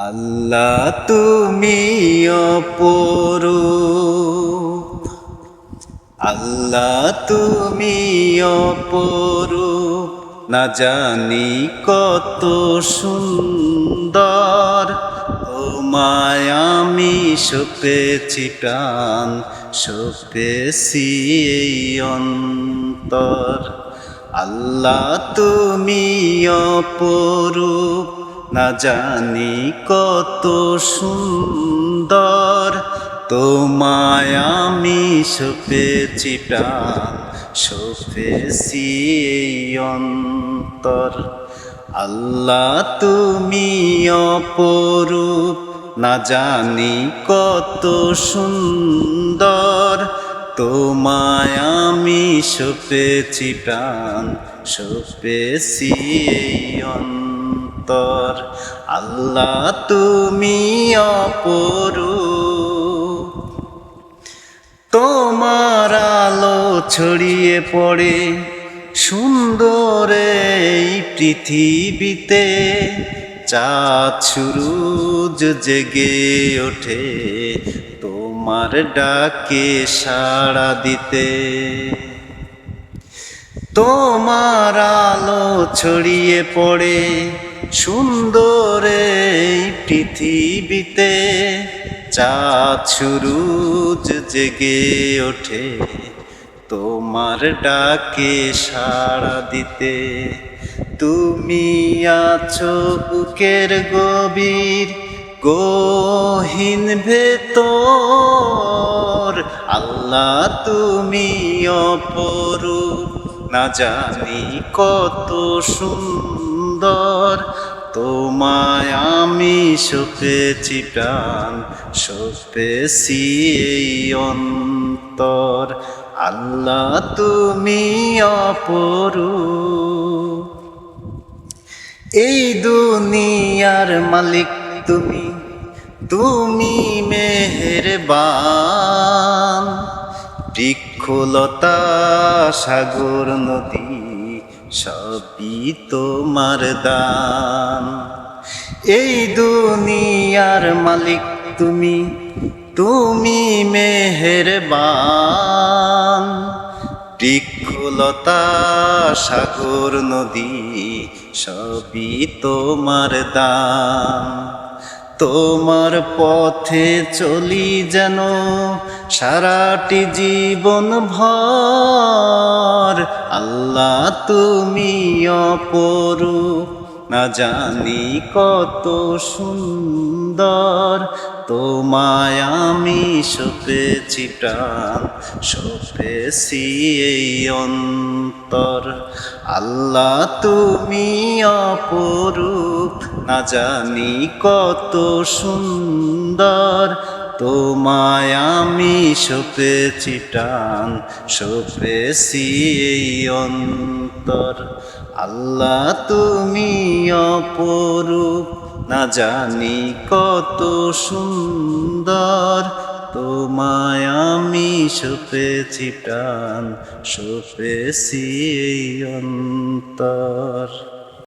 আল্লাহ তুমি অপরূপ, আল্লাহ তুমি অপরূপ, না জানি কত সুন্দর। তোমায় আমি সপেছি প্রাণ, সপেছি এই অন্তর। আল্লাহ তুমি অপরূপ, না জানি কত সুন্দর। তোমায় আমি সপেছি প্রাণ, সপেছি এই অন্তর। আল্লাহ তুমি অপরূপ, না জানি কত সুন্দর। তোমায় আমি সপেছি প্রাণ, সপেছি এই অন্তর। আল্লাহ তুমি অপরূপ, তোমার আলো ছড়িয়ে পড়ে সুন্দর এই পৃথিবীতে। চাঁদ সূরজ জেগে ওঠে তোমার ডাকে সাড়া দিতে। তোমার আলো ছড়িয়ে পড়ে সুন্দর এই পৃথিবীতে। চাঁদ সূরজ জেগে ওঠে তোমার ডাকে সাড়া দিতে। তুমি আছো বুকের গভীর গহীন ভেতর। আল্লাহ তুমি অপরূপ, না জানি কত সুন্দর। তোমায় আমি সপেছি প্রাণ, সপেছি এই অন্তর। আল্লাহ তুমি অপরূপ, এই দুনিয়ার মালিক তুমি, তুমি মেহেরবান। বৃক্ষলতা সাগর নদী সবই তোমার দান। এই দুনিয়ার মালিক তুমি, তুমি মেহেরবান। বৃক্ষলতা সাগর নদী সবই তোমার দান। তোমার পথে চলি যেন সারাটি জীবন ভর। আল্লাহ তুমি অপরূপ, না জানি কত সুন্দর। তোমায় আমি সপেছি প্রাণ, সপেছি এই অন্তর। আল্লাহ তুমি অপরূপ, না জানি কত সুন্দর। তোমায় আমি সপেছি প্রাণ, সপেছি এই অন্তর। আল্লাহ তুমি অপরূপ, না জানি কত সুন্দর। তোমায় আমি সপেছি প্রাণ, সপেছি এই অন্তর।